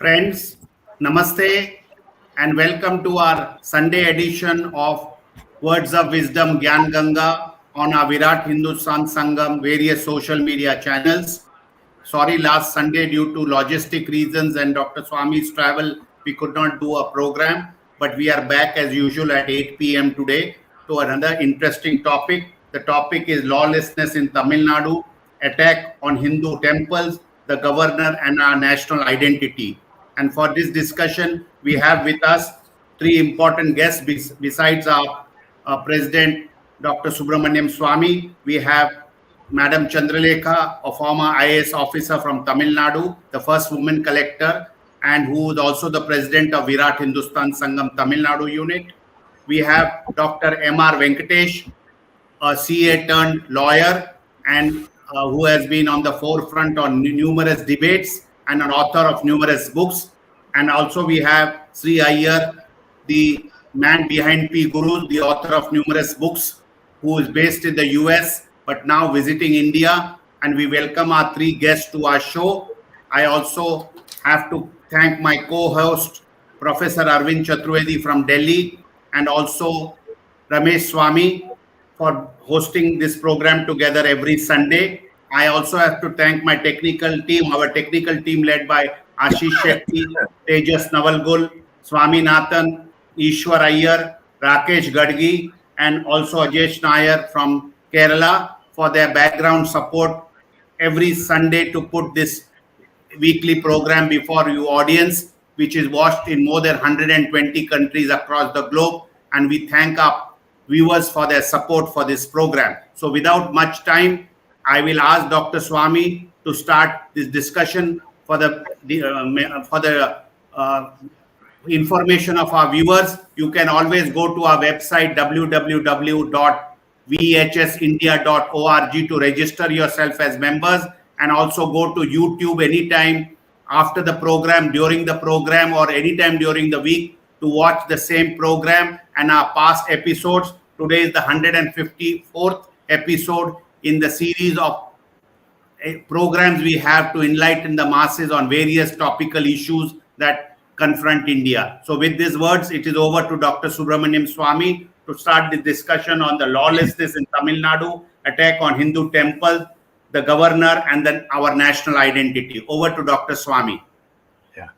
Friends, namaste and welcome to our Sunday edition of Words of Wisdom Gyan Ganga on our Virat Hindustan Sangam various social media channels. Sorry, last Sunday due to logistic reasons and Dr. Swamy's travel, we could not do a program, but we are back as usual at 8 p.m. today to another interesting topic. The topic is lawlessness in Tamil Nadu, attack on Hindu temples, the governor and our national identity. And for this discussion, we have with us three important guests besides our President, Dr. Subramanian Swamy. We have Madam Chandralekha, a former IAS officer from Tamil Nadu, the first woman collector, and who is also the president of Virat Hindustan Sangam Tamil Nadu unit. We have Dr. M.R. Venkatesh, a CA turned lawyer, and who has been on the forefront on numerous debates and an author of numerous books. And also we have Sree Iyer, the man behind P Guru, the author of numerous books, who is based in the US but now visiting India. And we welcome our three guests to our show. I also have to thank my co-host, Professor Arvind Chaturvedi from Delhi, and also Ramesh Swamy for hosting this program together every Sunday. I also have to thank my technical team, our technical team led by Ashish Shetty, Tejas Navalgul, Swaminathan, Ishwar Iyer, Rakesh Gadgi, and also Ajesh Nair from Kerala for their background support every Sunday to put this weekly program before you audience, which is watched in more than 120 countries across the globe. And we thank our viewers for their support for this program. So without much time, I will ask Dr. Swamy to start this discussion for the information of our viewers. You can always go to our website www.vhsindia.org to register yourself as members, and also go to YouTube anytime after the program, during the program, or anytime during the week to watch the same program and our past episodes. Today is the 154th episode in the series of programs we have to enlighten the masses on various topical issues that confront India. So with these words, it is over to Dr. Subramanian Swamy to start the discussion on the lawlessness in Tamil Nadu, attack on Hindu temples, the governor, and then our national identity. Over to Dr. Swamy. Yeah.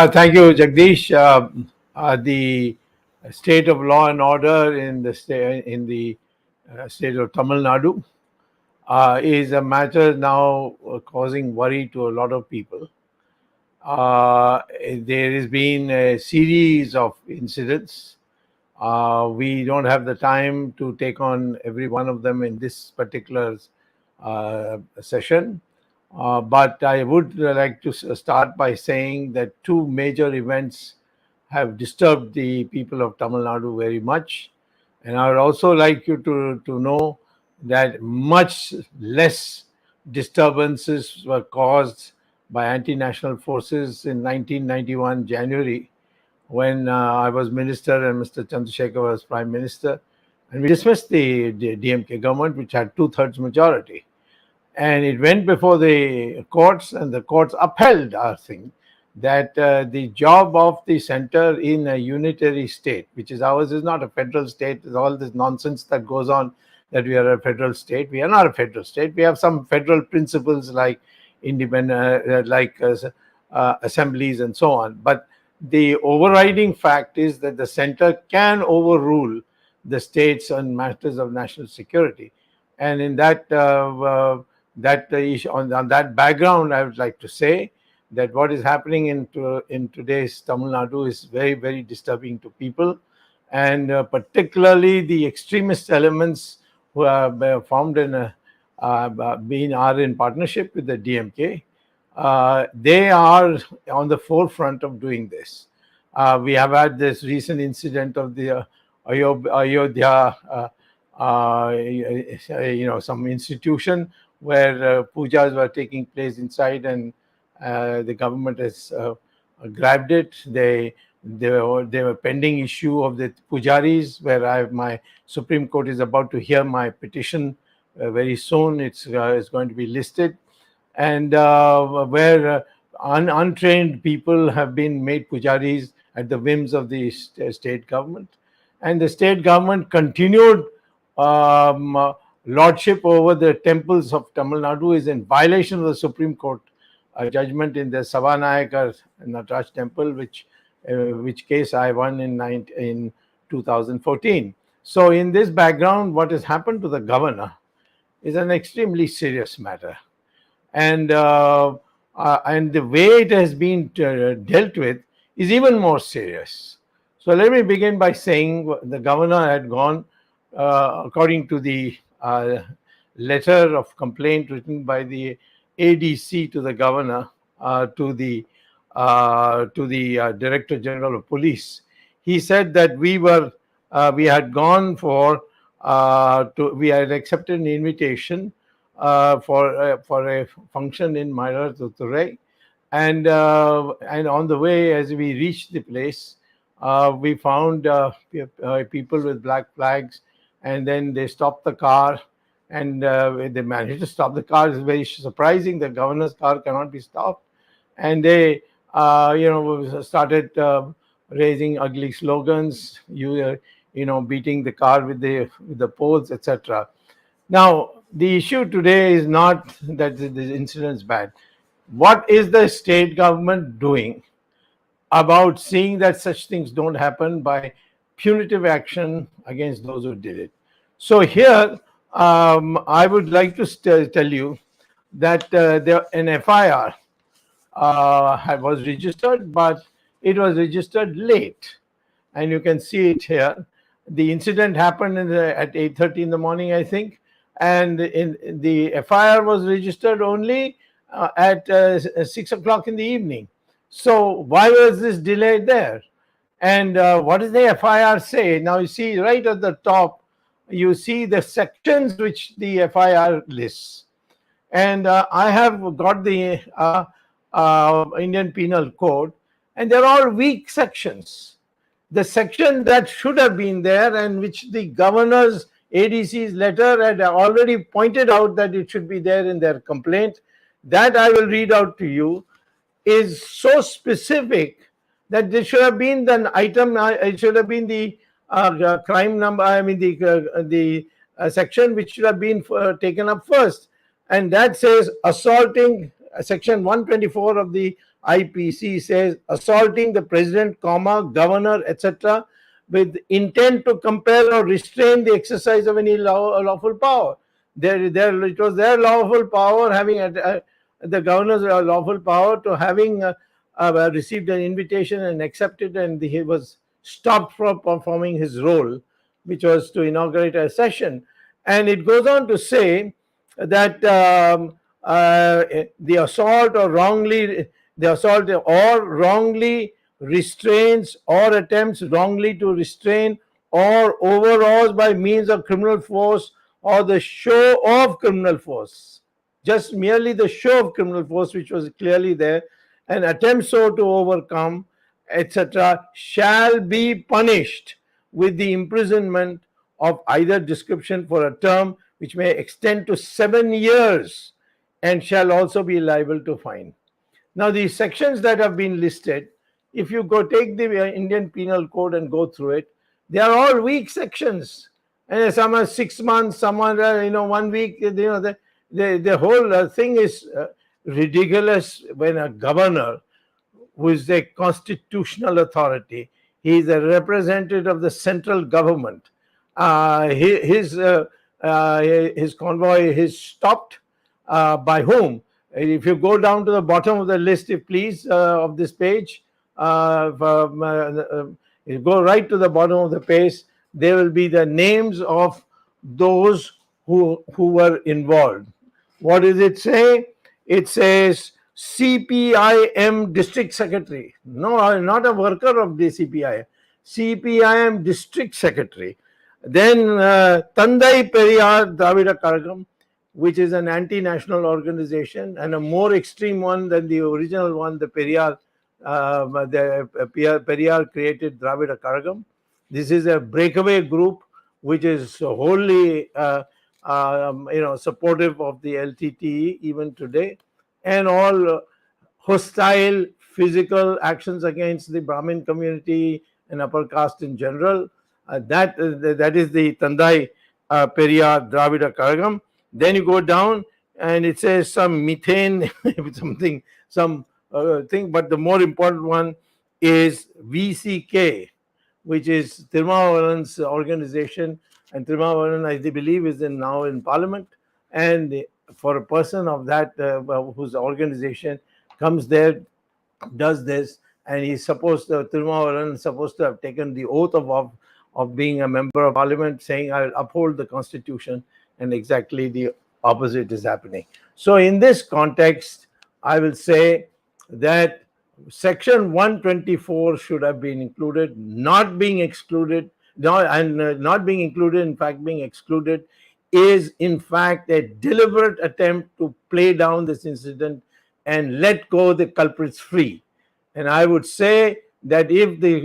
Thank you, Jagdish. The state of law and order in the state of Tamil Nadu is a matter now causing worry to a lot of people. There has been a series of incidents. We don't have the time to take on every one of them in this particular session. But I would like to start by saying that two major events have disturbed the people of Tamil Nadu very much. And I would also like you to know that much less disturbances were caused by anti-national forces in 1991 January, when I was minister and Mr. Chandralekha was prime minister, and we dismissed the DMK government, which had 2/3 majority, and it went before the courts, and the courts upheld our thing that the job of the center in a unitary state, which is ours, is not a federal state. There's all this nonsense that goes on that we are a federal state. We are not a federal state. We have some federal principles like independent, assemblies and so on. But the overriding fact is that the center can overrule the states on matters of national security. And in that issue, on that background, I would like to say that what is happening in today's Tamil Nadu is very, very disturbing to people, and particularly the extremist elements who are formed are in partnership with the DMK. They are on the forefront of doing this. We have had this recent incident of the Ayodhya, some institution where pujas were taking place inside, and the government has grabbed it. They were pending issue of the pujaris, where my Supreme Court is about to hear my petition very soon. It's going to be listed, and where untrained people have been made pujaris at the whims of the state government, and the state government continued lordship over the temples of Tamil Nadu is in violation of the Supreme Court judgment in the Savanayakar Nataraj temple, which case I won in 2014. So, in this background, what has happened to the governor is an extremely serious matter, and the way it has been dealt with is even more serious. So let me begin by saying the governor had gone, according to the letter of complaint written by the ADC to the governor, to the Director General of Police. He said that we had gone we had accepted an invitation for a function in Mailadurai, and on the way, as we reached the place, we found people with black flags, and then they stopped the car, and they managed to stop the car. It's very surprising. The governor's car cannot be stopped, and they started raising ugly slogans, beating the car with the poles, etc. Now, the issue today is not that the incident is bad. What is the state government doing about seeing that such things don't happen by punitive action against those who did it? So here, I would like to tell you that an FIR was registered, but it was registered late, and you can see it here. The incident happened at 8:30 in the morning, I think, and the FIR was registered only at 6 o'clock in the evening. So why was this delay there? And what does the FIR say? Now you see right at the top, you see the sections which the FIR lists. And I have got the Indian Penal Code, and they're all weak sections. The section that should have been there, and which the governor's ADC's letter had already pointed out that it should be there in their complaint, that I will read out to you, is so specific that there should have been the item, it should have been the crime number, the section which should have been taken up first. And that says assaulting, section 124 of the IPC says assaulting the president, governor, etc., with intent to compel or restrain the exercise of any lawful power. It was their lawful power, having the governor's lawful power to having received an invitation and accepted, and he was stopped from performing his role, which was to inaugurate a session. And it goes on to say that the assault or wrongly restrains or attempts wrongly to restrain or overawes by means of criminal force or the show of criminal force, just merely the show of criminal force, which was clearly there, and attempts so to overcome, etc., shall be punished with the imprisonment of either description for a term which may extend to 7 years and shall also be liable to fine. Now, the sections that have been listed, if you go take the Indian Penal Code and go through it, they are all weak sections. And some are 6 months, some are 1 week. The whole thing is ridiculous when a governor, who is a constitutional authority, he is a representative of the central government. His convoy is stopped by whom? If you go down to the bottom of the list, if please, of this page, you go right to the bottom of the page, there will be the names of those who were involved. What does it say? It says CPIM District Secretary. No, not a worker of the CPIM. CPIM District Secretary. Then Tandai Periyar Dravida Kazhagam, which is an anti-national organization and a more extreme one than the original one, the Periyar created Dravida Kazhagam. This is a breakaway group which is wholly supportive of the LTTE even today, and all hostile physical actions against the Brahmin community and upper caste in general. That is the Tandai Periyar Dravida Karagam. Then you go down and it says some methane, something, some thing. But the more important one is VCK, which is Tirumavaran's organization. And Tirumavaran, I believe, is now in Parliament. And for a person of that, whose organization comes there, does this, and he's supposed to, Tirumavaran is supposed to have taken the oath of being a member of Parliament, saying, I will uphold the Constitution, and exactly the opposite is happening. So in this context, I will say that Section 124 should have been included, not being excluded, not being included, in fact, being excluded is in fact a deliberate attempt to play down this incident and let go the culprits free. And I would say that if the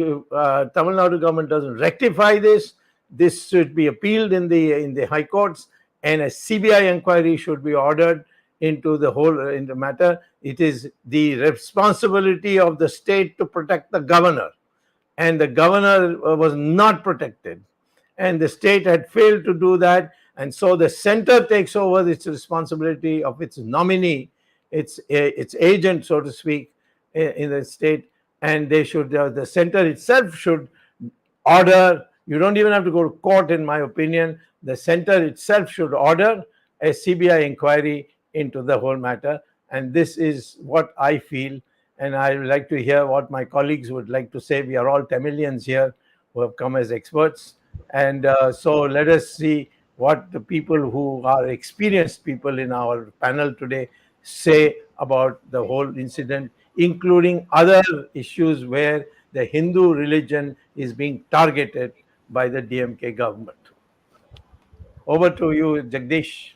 Tamil Nadu government doesn't rectify this, this should be appealed in the high courts, and a CBI inquiry should be ordered into the whole in the matter. It is the responsibility of the state to protect the governor, and the governor was not protected, and the state had failed to do that, and so the center takes over its responsibility of its nominee, its agent, so to speak, in the state, and they should the center itself should order. You don't even have to go to court, in my opinion. The center itself should order a CBI inquiry into the whole matter, and this is what I feel, and I would like to hear what my colleagues would like to say. We are all Tamilians here who have come as experts, and so let us see what the people who are experienced people in our panel today say about the whole incident, including other issues where the Hindu religion is being targeted by the DMK government. Over to you, Jagdish.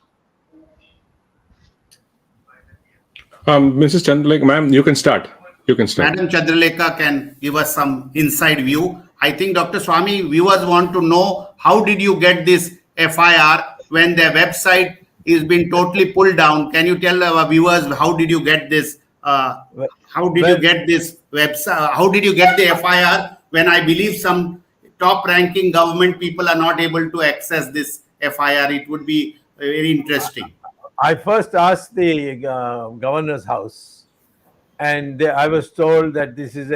Mrs. Chandralekha, ma'am, you can start. You can start. Madam Chandralekha can give us some inside view. I think, Dr. Swamy, viewers want to know, how did you get this FIR when their website is been totally pulled down? Can you tell our viewers, how did you get this? How did you get this website? How did you get the FIR when I believe some top-ranking government people are not able to access this FIR? It would be very interesting. I first asked the governor's house, and I was told that this is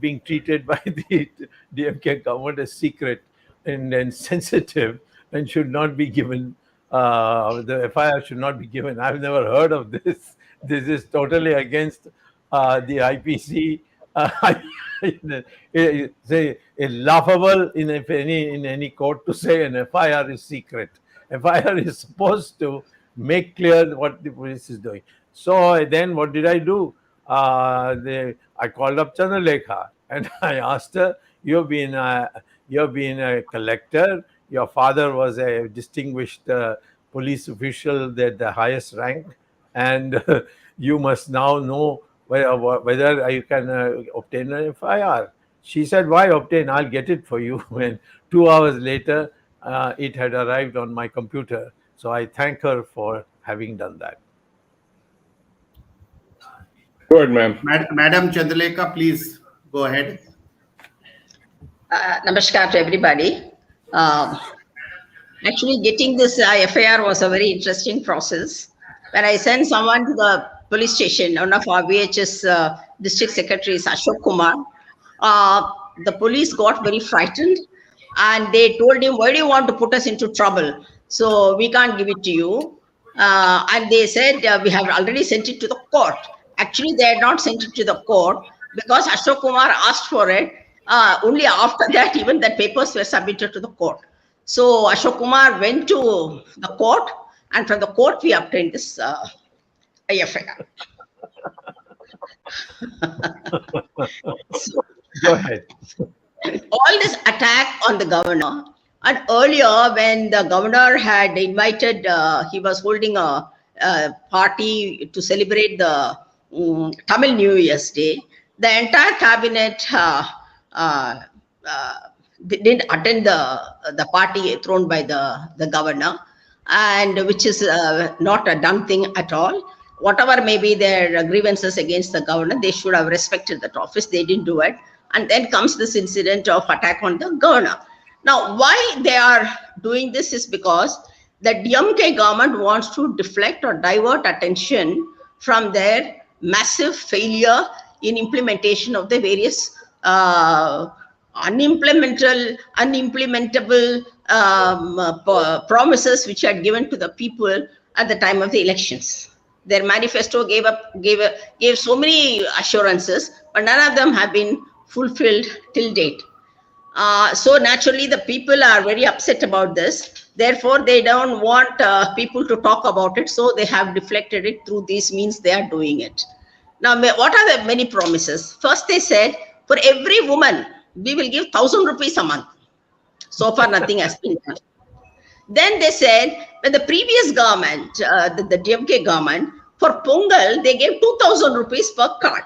being treated by the DMK government as secret and sensitive and should not be given. The FIR should not be given. I've never heard of this. This is totally against the IPC. It's laughable in any court to say an FIR is secret. FIR is supposed to make clear what the police is doing. So then what did I do? I called up Chandralekha and I asked her, you've been a collector, your father was a distinguished police official at the highest rank, and you must now know whether you can obtain an FIR. She said, why obtain? I'll get it for you. And 2 hours later, it had arrived on my computer. So I thank her for having done that. Good, ma'am. Madam Chandralekha, please go ahead. Namaskar to everybody. Actually, getting this FIR was a very interesting process. When I sent someone to the police station, one of our VHS district secretaries, Ashok Kumar, the police got very frightened and they told him, why do you want to put us into trouble? So we can't give it to you. And they said, we have already sent it to the court. Actually, they had not sent it to the court because Ashok Kumar asked for it. Only after that, even the papers were submitted to the court. So Ashok Kumar went to the court, and from the court, we obtained this FIR. Go ahead. All this attack on the governor, and earlier when the governor had invited, he was holding a party to celebrate the Tamil New Year's Day. The entire cabinet didn't attend the party thrown by the governor, and which is not a done thing at all. whatever may be their grievances against the governor, they should have respected that office. They didn't do it. And then comes this incident of attack on the governor. Now, why they are doing this is because the DMK government wants to deflect or divert attention from their massive failure in implementation of the various unimplementable promises which had given to the people at the time of the elections. Their manifesto gave so many assurances, but none of them have been fulfilled till date. So naturally, the people are very upset about this. Therefore, they don't want people to talk about it. So they have deflected it through these means. They are doing it. Now, what are the many promises? First, they said, for every woman, we will give 1,000 rupees a month. So far, nothing has been done. Then they said, when the previous government, the DMK government, for Pongal, they gave 2,000 rupees per card.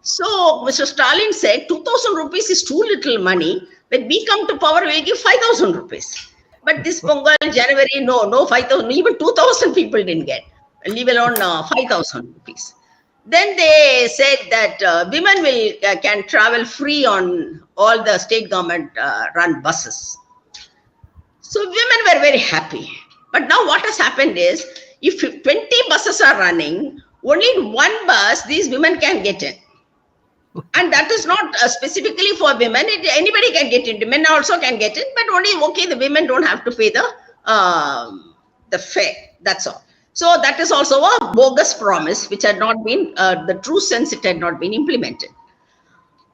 So Mr. Stalin said, 2,000 rupees is too little money. When we come to power, we'll give 5,000 rupees. But this Pongal, January, no 5,000, even 2,000 people didn't get, leave alone 5,000 rupees. Then they said that women can travel free on all the state government run buses. So women were very happy. But now what has happened is, if 20 buses are running, only in one bus, these women can get in. And that is not specifically for women. Anybody can get in. Men also can get in, but only, okay, the women don't have to pay the fare. That's all. So that is also a bogus promise, which had not been, the true sense, it had not been implemented.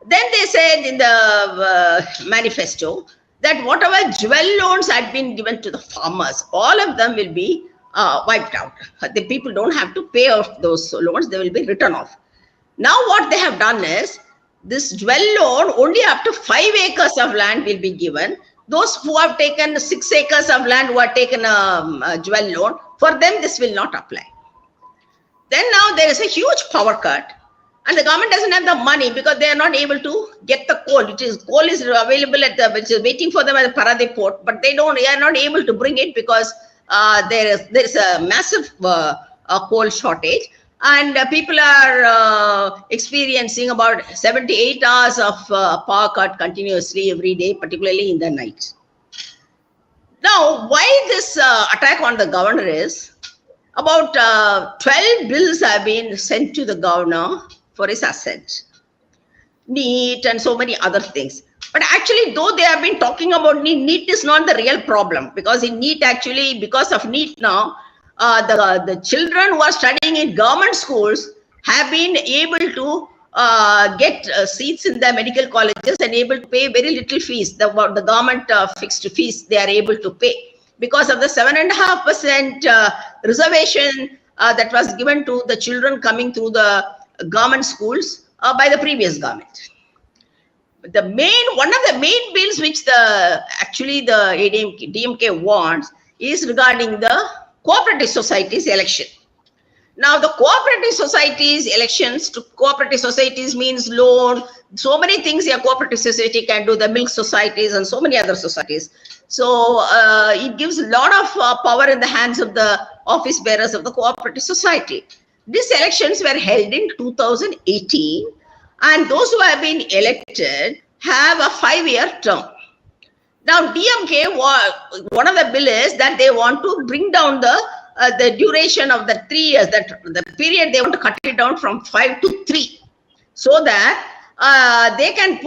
Then they said in the manifesto that whatever jewel loans had been given to the farmers, all of them will be wiped out. The people don't have to pay off those loans. They will be written off. Now what they have done is, this jewel loan, only up to 5 acres of land will be given. Those who have taken 6 acres of land, who have taken a jewel loan, for them this will not apply. Then now there is a huge power cut, and the government doesn't have the money because they are not able to get the coal. Coal is available which is waiting for them at the Paradip port, but they are not able to bring it because there is a massive coal shortage. And people are experiencing about 78 hours of power cut continuously every day, particularly in the night. Now, why this attack on the governor is, about 12 bills have been sent to the governor for his assent. NEET and so many other things. But actually, though they have been talking about NEET is not the real problem, because in NEET, actually, because of NEET now, the children who are studying in government schools have been able to get seats in the medical colleges and able to pay very little fees. The government fixed fees they are able to pay because of the 7.5% reservation that was given to the children coming through the government schools by the previous government. One of the main bills which the DMK wants is regarding the cooperative societies election. Now, the cooperative societies elections to cooperative societies means loan, so many things a cooperative society can do, the milk societies and so many other societies. So it gives a lot of power in the hands of the office bearers of the cooperative society. These elections were held in 2018, and those who have been elected have a 5-year term. Now, DMK, one of the bill is that they want to bring down the duration of the 3 years, that the period they want to cut it down from 5 to 3, so that they can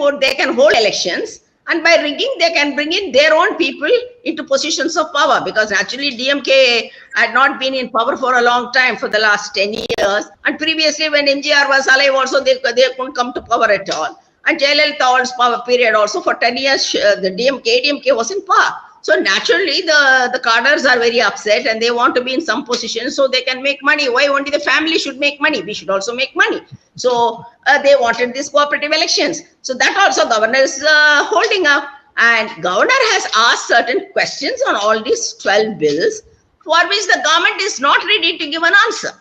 hold elections, and by rigging they can bring in their own people into positions of power, because actually DMK had not been in power for a long time, for the last 10 years, and previously when MGR was alive also they couldn't come to power at all. And Jayalalitha's power period also for 10 years, the DMK was in power. So naturally, the cadres are very upset and they want to be in some position so they can make money. Why only the family should make money? We should also make money. So they wanted these cooperative elections. So that also governor is holding up. And governor has asked certain questions on all these 12 bills for which the government is not ready to give an answer.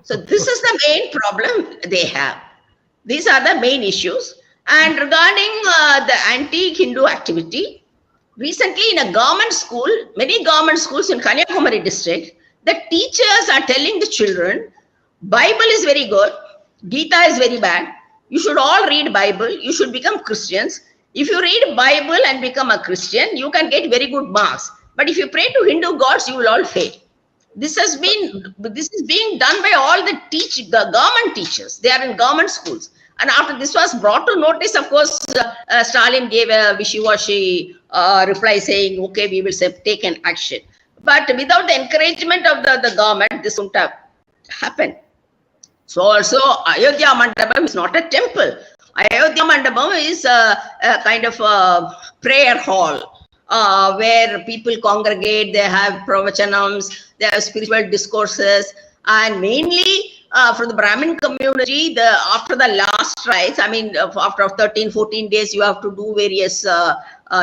So this is the main problem they have. These are the main issues. And regarding the anti-Hindu activity, recently in a government school, many government schools in Kanyakumari district, The teachers are telling the children, Bible is very good, Gita is very bad. You should all read Bible. You should become Christians. If you read Bible and become a Christian, you can get very good marks. But if you pray to Hindu gods, you will all fail. This is being done by all the government teachers. They are in government schools. And after this was brought to notice, of course, Stalin gave a wishy-washy reply saying, okay, we will take an action. But without the encouragement of the government, this wouldn't have happened. So also, Ayodhya Mandapam is not a temple. Ayodhya Mandapam is a kind of a prayer hall where people congregate, they have pravachanams, they have spiritual discourses, and mainly for the Brahmin community, after the last rites, I mean, after 13, 14 days, you have to do various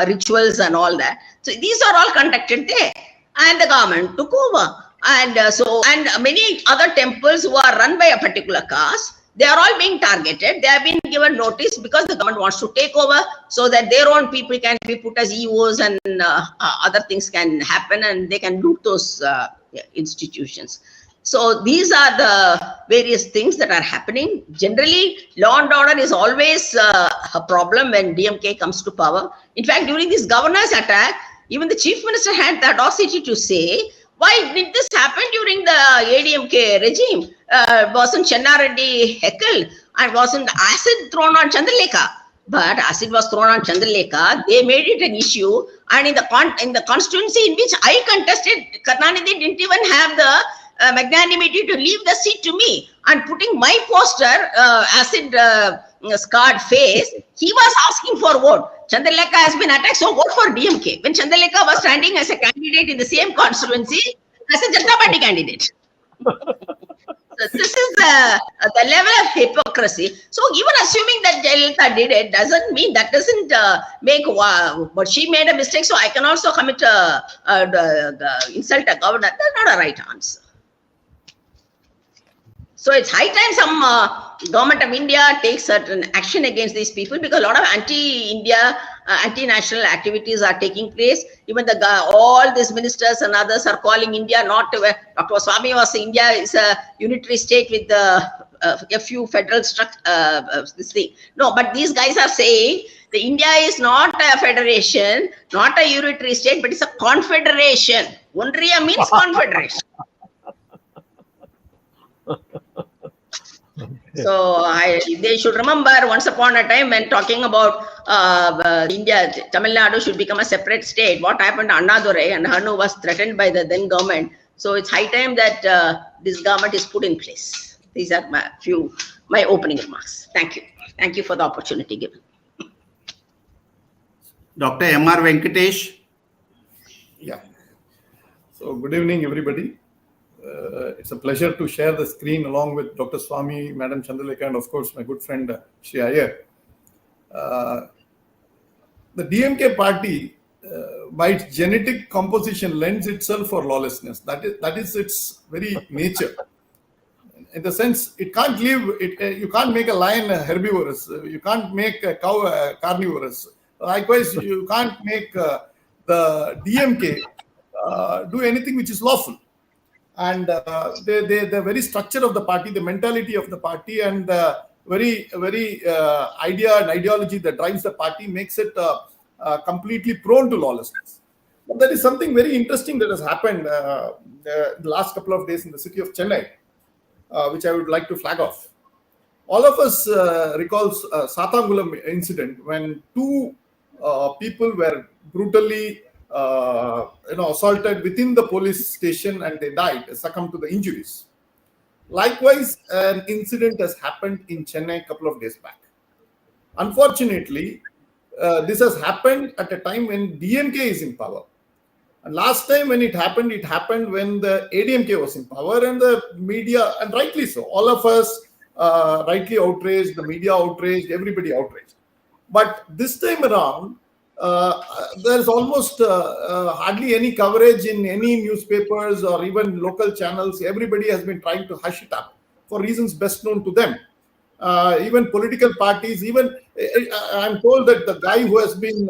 rituals and all that. So these are all conducted there. And the government took over. And many other temples who are run by a particular caste, they are all being targeted. They have been given notice because the government wants to take over so that their own people can be put as EOs and other things can happen and they can loot those institutions. So these are the various things that are happening. Generally, law and order is always a problem when DMK comes to power. In fact, during this governor's attack, even the chief minister had the audacity to say, why did this happen during the ADMK regime? Wasn't Chenna Reddy heckled and wasn't acid thrown on Chandralekha? But acid was thrown on Chandralekha. They made it an issue. And in the constituency in which I contested, Karnanidhi didn't even have the magnanimity to leave the seat to me. And putting my poster, acid scarred face, he was asking for vote. Chandralekha has been attacked, so vote for DMK. When Chandralekha was standing as a candidate in the same constituency as a Janata Party candidate. So this is the level of hypocrisy. So even assuming that Jayalalitha did it doesn't mean that doesn't make but she made a mistake. So I can also commit insult a governor. That's not a right answer. So it's high time some government of India takes certain action against these people because a lot of anti-India, anti-national activities are taking place. Even all these ministers and others are calling India not. Dr. Swamy was saying India is a unitary state with a few federal this thing. No, but these guys are saying the India is not a federation, not a unitary state, but it's a confederation. Undriya means confederation. So they should remember once upon a time when talking about India, Tamilnadu should become a separate state. What happened to Annadurai and Hanu was threatened by the then government. So it's high time that this government is put in place. These are my opening remarks. Thank you. Thank you for the opportunity given. Dr. M.R. Venkatesh. Yeah. So good evening, everybody. It's a pleasure to share the screen along with Dr. Swamy, Madam Chandralekha, and of course my good friend Sree Iyer. The DMK party, by its genetic composition, lends itself for lawlessness. That is its very nature. In the sense, it can't live. You can't make a lion herbivorous. You can't make a cow carnivorous. Likewise, you can't make the DMK do anything which is lawful. And the very structure of the party, the mentality of the party, and the very idea and ideology that drives the party makes it completely prone to lawlessness. But there is something very interesting that has happened the last couple of days in the city of Chennai, which I would like to flag off. All of us recall Sathangulam incident when two people were brutally assaulted within the police station and they died, succumbed to the injuries. Likewise, an incident has happened in Chennai a couple of days back. Unfortunately, this has happened at a time when DMK is in power. And last time when it happened when the ADMK was in power, and the media, and rightly so, all of us rightly outraged, the media outraged, everybody outraged. But this time around, there's almost hardly any coverage in any newspapers or even local channels. Everybody has been trying to hush it up for reasons best known to them. Even political parties, I'm told that the guy who has been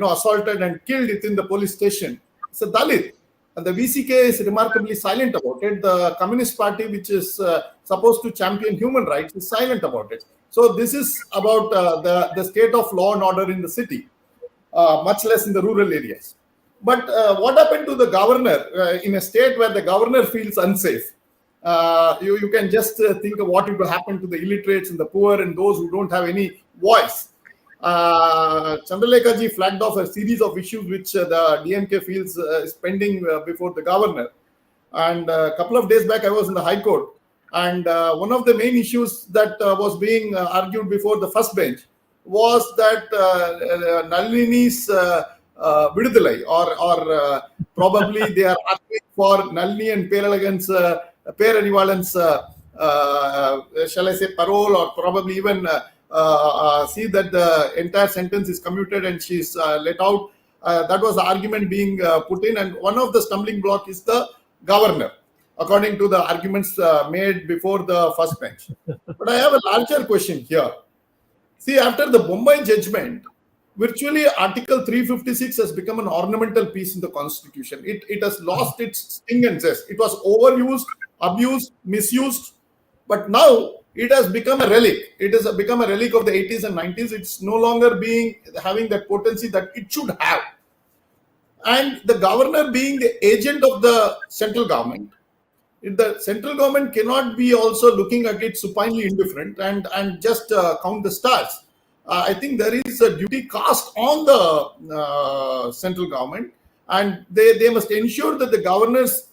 assaulted and killed within the police station is a Dalit. And the VCK is remarkably silent about it. The Communist Party, which is supposed to champion human rights, is silent about it. So this is about the state of law and order in the city, much less in the rural areas. But what happened to the governor in a state where the governor feels unsafe? You can just think of what will happen to the illiterates and the poor and those who don't have any voice. Chandralekha ji flagged off a series of issues which the DMK feels is pending before the governor. And a couple of days back, I was in the High Court. And one of the main issues that was being argued before the first bench was that Nalini's vidudalai, or probably they are asking for Nalini and Peralagan's Perarivalan's, shall I say, parole, or probably even see that the entire sentence is commuted and she's let out. That was the argument being put in, and one of the stumbling block is the governor, according to the arguments made before the first bench. But I have a larger question here. See, after the Bombay judgment, virtually Article 356 has become an ornamental piece in the Constitution. It has lost its sting and zest. It was overused, abused, misused, but now it has become a relic. It has become a relic of the 80s and 90s. It's no longer having that potency that it should have. And the governor being the agent of the central government, the central government cannot be also looking at it supinely indifferent and just count the stars. I think there is a duty cast on the central government, and they must ensure that the governor's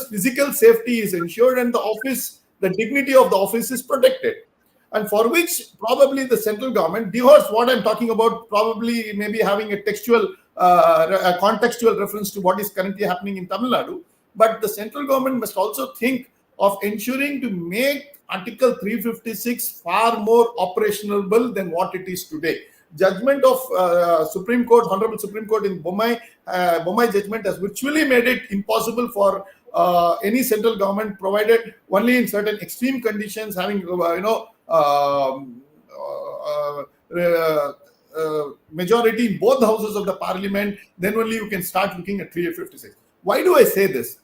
physical safety is ensured and the dignity of the office is protected. And for which probably the central government, dehours what I'm talking about, probably maybe having a contextual reference to what is currently happening in Tamilnadu. But the central government must also think of ensuring to make Article 356 far more operationable than what it is today. Judgment of Supreme Court, Honorable Supreme Court in Bombay judgment has virtually made it impossible for any central government, provided only in certain extreme conditions, having majority in both houses of the parliament, then only you can start looking at 356. Why do I say this?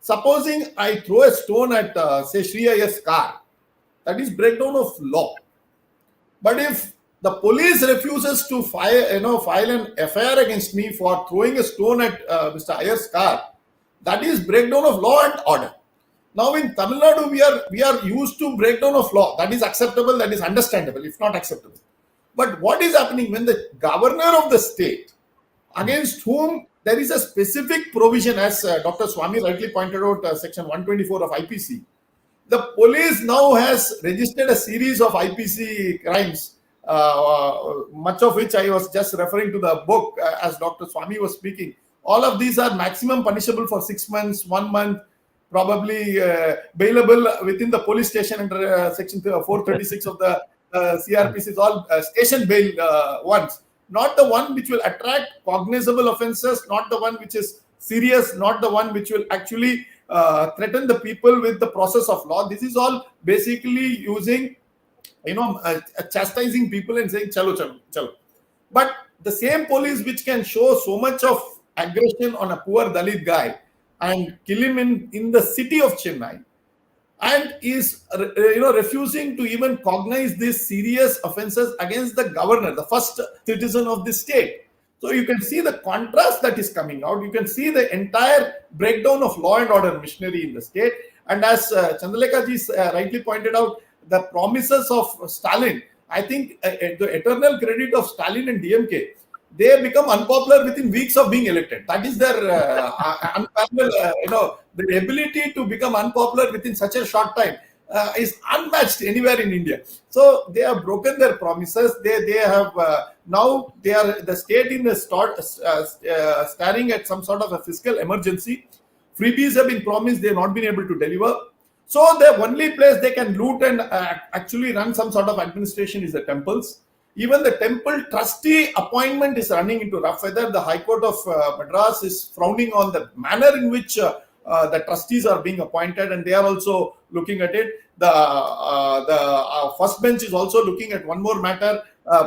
Supposing I throw a stone at, say, Sree Iyer's car, that is breakdown of law. But if the police refuses to file an FIR against me for throwing a stone at Mr. Iyer's car, that is breakdown of law and order. Now in Tamil Nadu, we are used to breakdown of law. That is acceptable, that is understandable, if not acceptable. But what is happening when the governor of the state, against whom there is a specific provision, as Dr. Swamy rightly pointed out, section 124 of IPC, the police now has registered a series of IPC crimes, much of which I was just referring to the book as Dr. Swamy was speaking. All of these are maximum punishable for 6 months, 1 month, probably bailable within the police station under section 436 of the CRPC. Is all station bail ones. Not the one which will attract cognizable offences, not the one which is serious, not the one which will actually threaten the people with the process of law. This is all basically using, chastising people and saying, chalo, chalo, chalo. But the same police which can show so much of aggression on a poor Dalit guy and kill him in the city of Chennai, and is refusing to even cognize these serious offences against the governor, the first citizen of the state. So you can see the contrast that is coming out. You can see the entire breakdown of law and order machinery in the state. And as Chandralekha ji rightly pointed out, the promises of Stalin, I think the eternal credit of Stalin and DMK, they become unpopular within weeks of being elected. That is their the ability to become unpopular within such a short time is unmatched anywhere in India. So they have broken their promises. They have now the state in the staring at some sort of a fiscal emergency. Freebies have been promised. They have not been able to deliver. So the only place they can loot and actually run some sort of administration is the temples. Even the temple trustee appointment is running into rough weather. The High Court of Madras is frowning on the manner in which the trustees are being appointed, and they are also looking at it. The first bench is also looking at one more matter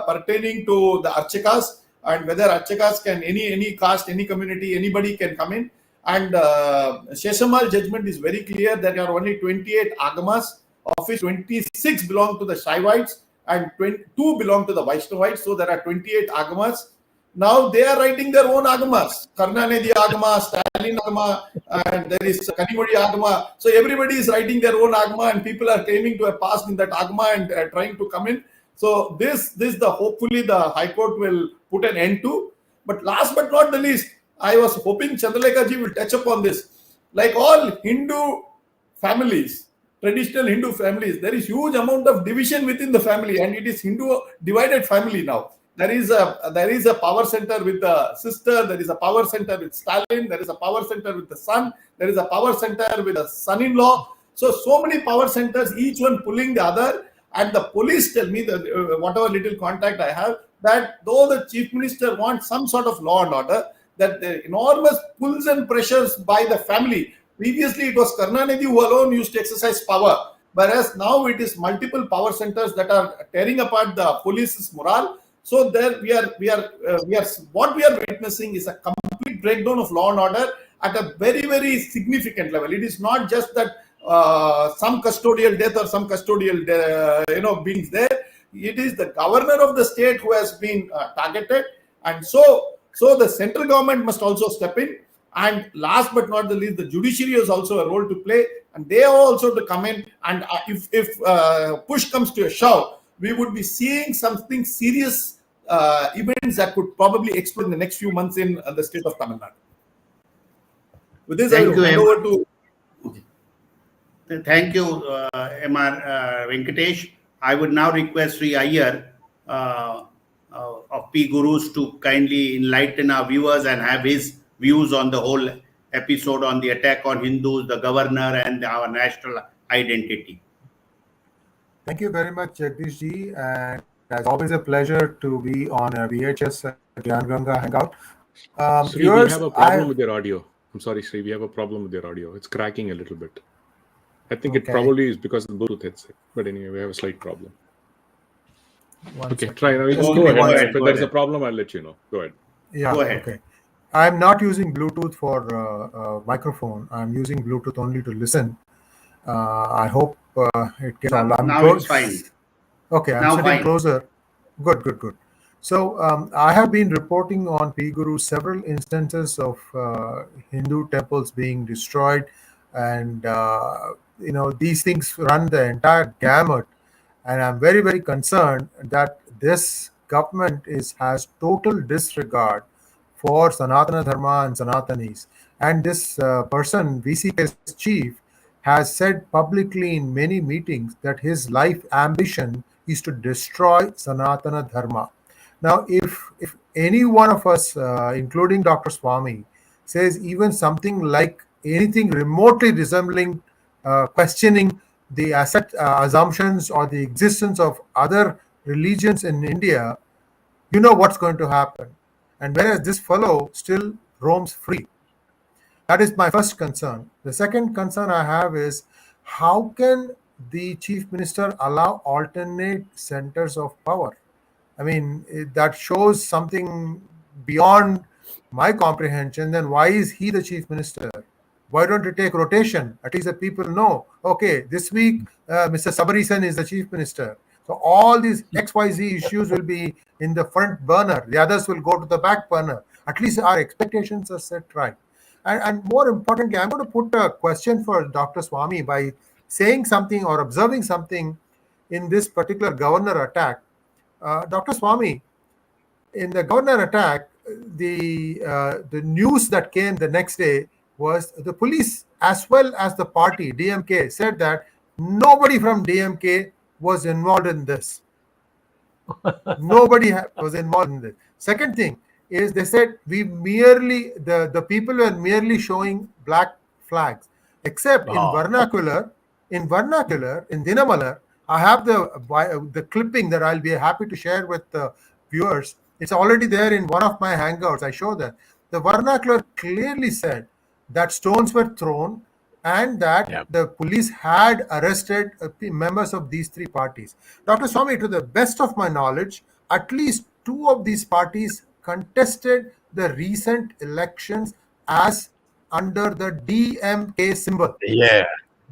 pertaining to the Archakas, and whether Archakas can, any caste, any community, anybody can come in. And Sheshamal judgment is very clear. There are only 28 agamas, of which 26 belong to the Shaivites and 2 belong to the Vaishnavites. So there are 28 agamas. Now they are writing their own agamas. Karnanidhi agama, Stalin agama, and there is Kanimodi agama. So everybody is writing their own agama, and people are claiming to have passed in that agama and trying to come in. So hopefully the High Court will put an end to. But last but not the least, I was hoping Chandralekha ji will touch upon this. Like all Hindu families, traditional Hindu families, there is huge amount of division within the family, and it is Hindu divided family now. There is a power center with the sister, there is a power center with Stalin, there is a power center with the son, there is a power center with the son-in-law. So many power centers, each one pulling the other. And the police tell me that whatever little contact I have, that though the chief minister wants some sort of law and order, that the enormous pulls and pressures by the family. Previously, it was Karnanidhi who alone used to exercise power, whereas now it is multiple power centers that are tearing apart the police's morale. So there what we are witnessing is a complete breakdown of law and order at a very, very significant level. It is not just that some custodial death or some custodial beings there. It is the governor of the state who has been targeted, and so the central government must also step in. And last but not the least, the judiciary has also a role to play, and they are also to come in. And if push comes to a shove, we would be seeing something serious events that could probably explode in the next few months in the state of Tamilnadu. With this, I will hand over to. Thank you, MR Venkatesh. I would now request Sree Iyer of P Gurus to kindly enlighten our viewers and have his views on the whole episode on the attack on Hindus, the governor, and our national identity. Thank you very much, Jagdish ji. And it's always a pleasure to be on a VHS Gyan Ganga Hangout. Sree, we have a problem with your audio. I'm sorry, Sree, we have a problem with your audio. It's cracking a little bit. I think it probably is because of the Bluetooth headset. But anyway, we have a slight problem. Okay, try now. Go ahead. If there's a problem, I'll let you know. Go ahead. Yeah, Go ahead. Okay. I'm not using Bluetooth for microphone. I'm using Bluetooth only to listen. I hope it gets on. Now it's fine. Okay, I'm Now sitting fine. closer. Good. So I have been reporting on P Guru several instances of Hindu temples being destroyed, and these things run the entire gamut. And I'm very, very concerned that this government has total disregard for Sanatana Dharma and Sanatanis. And this person, VCK's chief, has said publicly in many meetings that his life ambition is to destroy Sanatana Dharma. Now, if any one of us, including Dr. Swamy, says even something like anything remotely resembling questioning the assumptions or the existence of other religions in India, you know what's going to happen. And whereas this fellow still roams free. That is my first concern. The second concern I have is, how can the chief minister allow alternate centers of power? I mean, that shows something beyond my comprehension. Then why is he the chief minister? Why don't you take rotation? At least the people know, okay, this week, Mr. Sabarisan is the chief minister. So all these XYZ issues will be in the front burner. The others will go to the back burner. At least our expectations are set right. And more importantly, I'm going to put a question for Dr. Swamy by saying something or observing something in this particular governor attack. Dr. Swamy, in the governor attack, the news that came the next day was the police as well as the party, DMK, said that nobody from DMK was involved in this. Nobody was involved in this. Second thing is, they said the people were merely showing black flags, except in vernacular, in Dinamalar. I have the clipping that I'll be happy to share with the viewers. It's already there in one of my hangouts. I show that. The vernacular clearly said that stones were thrown and that the police had arrested members of these three parties. Dr. Swamy, to the best of my knowledge, at least two of these parties contested the recent elections as under the DMK symbol. Yeah,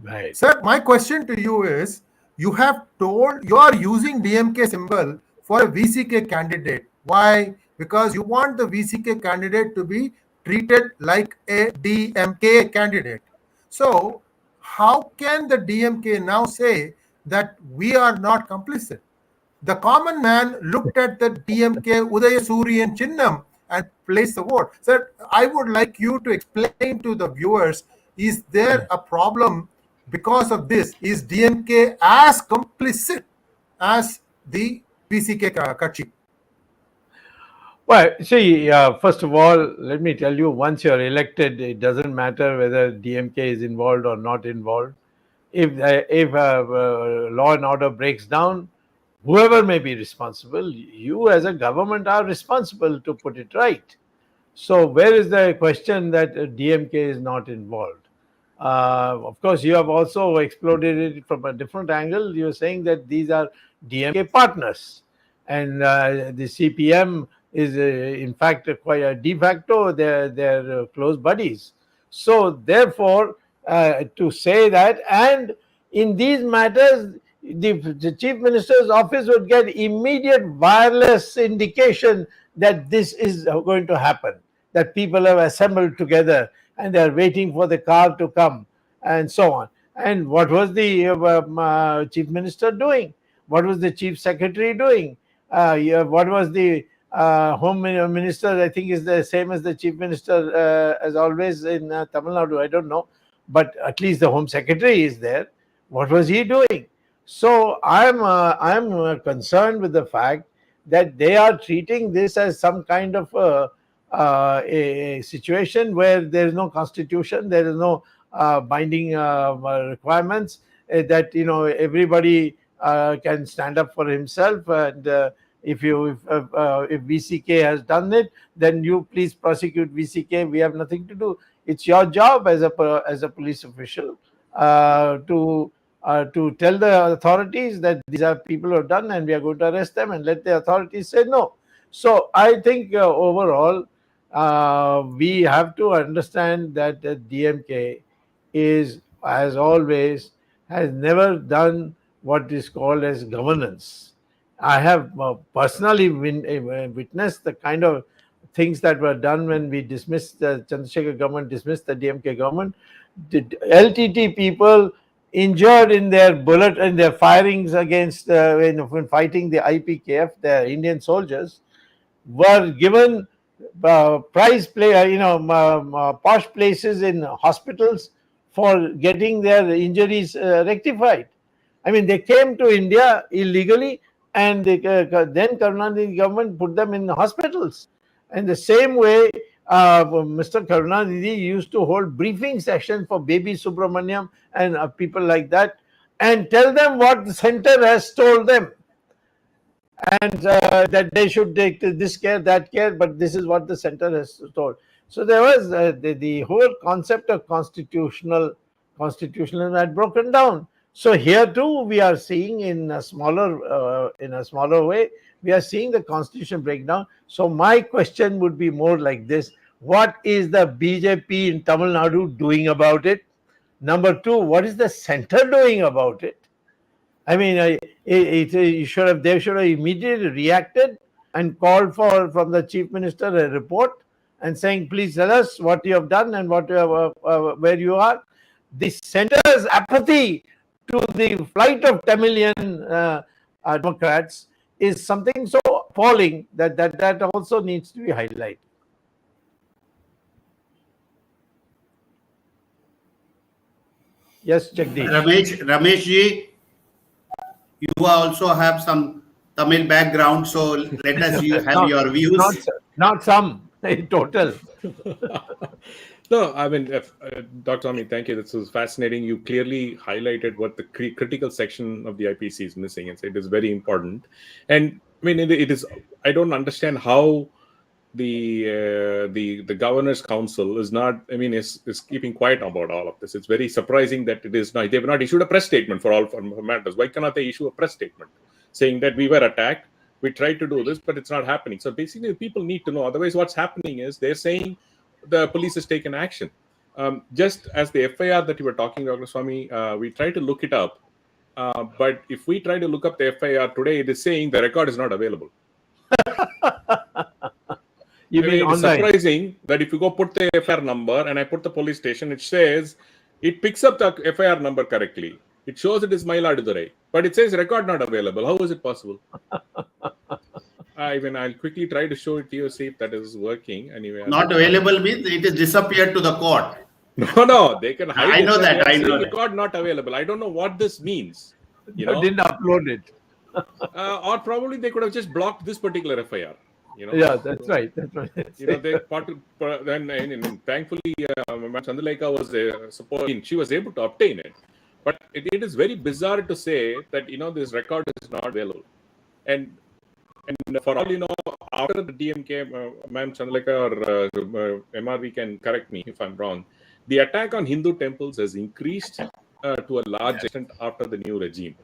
right. Sir, my question to you is, you have told you are using DMK symbol for a VCK candidate. Why? Because you want the VCK candidate to be treated like a DMK candidate. So, how can the DMK now say that we are not complicit? The common man looked at the DMK Udayasuriyan Chinnam and placed the vote. Sir, I would like you to explain to the viewers, is there a problem because of this? Is DMK as complicit as the PCK Kachi? Well, see, first of all, let me tell you, once you're elected, it doesn't matter whether DMK is involved or not involved. If law and order breaks down, whoever may be responsible, you as a government are responsible to put it right. So where is the question that DMK is not involved? Of course, you have also exploded it from a different angle. You're saying that these are DMK partners, and the CPM is in fact quite a de facto they're close buddies. So therefore, to say that, and in these matters, the chief minister's office would get immediate wireless indication that this is going to happen, that people have assembled together and they are waiting for the car to come, and so on. And what was the chief minister doing? What was the chief secretary doing? What was the home minister? I think is the same as the chief minister as always in Tamil Nadu. I don't know, but at least the home secretary is there. What was he doing? So I'm concerned with the fact that they are treating this as some kind of a situation where there is no constitution, there is no binding requirements, that everybody can stand up for himself, and if VCK has done it, then you please prosecute VCK. We have nothing to do. It's your job as a police official to tell the authorities that these are people who have done and we are going to arrest them, and let the authorities say no. So I think overall we have to understand that the DMK is, as always, has never done what is called as governance. I have personally witnessed the kind of things that were done when we dismissed the Chandralekha government, dismissed the DMK government. The LTT people injured in their firings against when fighting the IPKF, the Indian soldiers, were given posh places in hospitals for getting their injuries rectified. I mean, they came to India illegally, and then Karunanidhi government put them in hospitals. And the same way, Mr. Karunanidhi used to hold briefing sessions for baby Subramanian and people like that, and tell them what the center has told them, and that they should take this care, that care, but this is what the center has told. So there was the whole concept of constitutionalism had broken down. So here too, we are seeing in a smaller way, we are seeing the constitution breakdown. So my question would be more like this: what is the BJP in Tamil Nadu doing about it? Number two, what is the center doing about it? I mean, they should have immediately reacted and called from the chief minister a report and saying, please tell us what you have done and what you have, where you are. The center's apathy to the flight of Tamilian Democrats is something so appalling that also needs to be highlighted. Yes, Jagdish. Ramesh ji, you also have some Tamil background, so let us have your views. Not some, total. No, I mean, Dr. Swamy, thank you. This was fascinating. You clearly highlighted what the critical section of the IPC is missing, and it is very important. And I mean, it is. I don't understand how the Governor's Council is not. I mean, is keeping quiet about all of this. It's very surprising that it is not. They have not issued a press statement for all matters. Why cannot they issue a press statement saying that we were attacked? We tried to do this, but it's not happening. So basically, people need to know. Otherwise, what's happening is they're saying the police has taken action. Just as the FIR that you were talking, Dr. Swamy, we try to look it up. But if we try to look up the FIR today, it is saying the record is not available. It's surprising that if you go put the FIR number and I put the police station, it says it picks up the FIR number correctly. It shows it is Mayiladuthurai, but it says record not available. How is it possible? I'll quickly try to show it to you, see if that is working. Anyway, not available means it is disappeared to the court. No, they can hide. I know that. I know record not available. I don't know what this means. Didn't upload it. Or probably they could have just blocked this particular FIR. Yeah, that's right. That's right. Then thankfully, Chandralekha was she was able to obtain it. But it is very bizarre to say that this record is not available. And for all after the DMK, Ma'am Chandralekha or MRV can correct me if I'm wrong, the attack on Hindu temples has increased to a large extent after the new regime.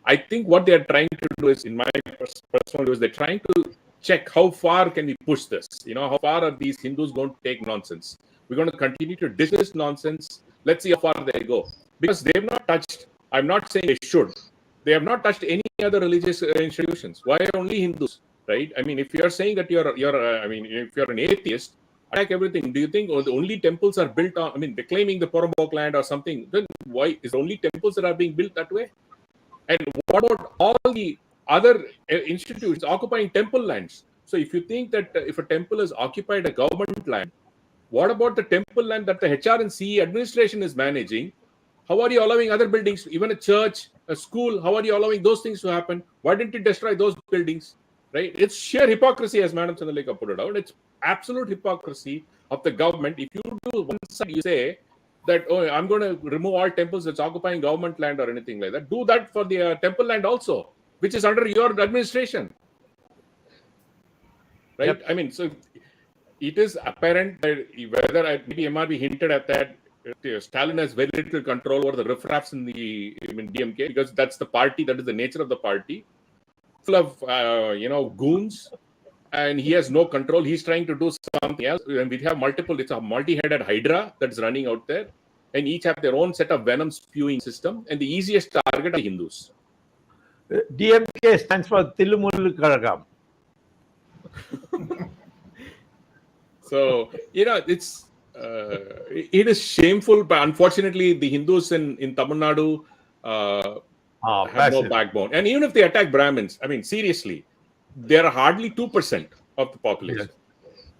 I think what they are trying to do is, in my personal view, is they're trying to check how far can we push this. How far are these Hindus going to take nonsense? We're going to continue to dismiss nonsense. Let's see how far they go. Because they have not touched, I'm not saying they should, they have not touched any other religious institutions. Why only Hindus, right? If you're saying that if you're an atheist, attack everything. Do you think the only temples are built on, they're claiming the Porambok land or something, then why is the only temples that are being built that way? And what about all the other institutions occupying temple lands? So if you think that if a temple has occupied a government land, what about the temple land that the HR and CE administration is managing? How are you allowing other buildings, even a church, a school, how are you allowing those things to happen? Why didn't you destroy those buildings? Right? It's sheer hypocrisy, as Madam Chandralekha put it out. It's absolute hypocrisy of the government. If you do one side, you say that, I'm going to remove all temples that's occupying government land or anything like that. Do that for the temple land also, which is under your administration. Right? Yep. So it is apparent that whether maybe MRB hinted at that, Stalin has very little control over the riffraffs in the DMK, because that's the party, that is the nature of the party, full of goons, and he has no control. He's trying to do something else, and we have it's a multi-headed hydra that's running out there, and each have their own set of venom spewing system, and the easiest target are Hindus. DMK stands for Thillumullu Karagam. So it is shameful, but unfortunately, the Hindus in Tamil Nadu have no backbone. And even if they attack Brahmins, seriously, they are hardly 2% of the population. Yes.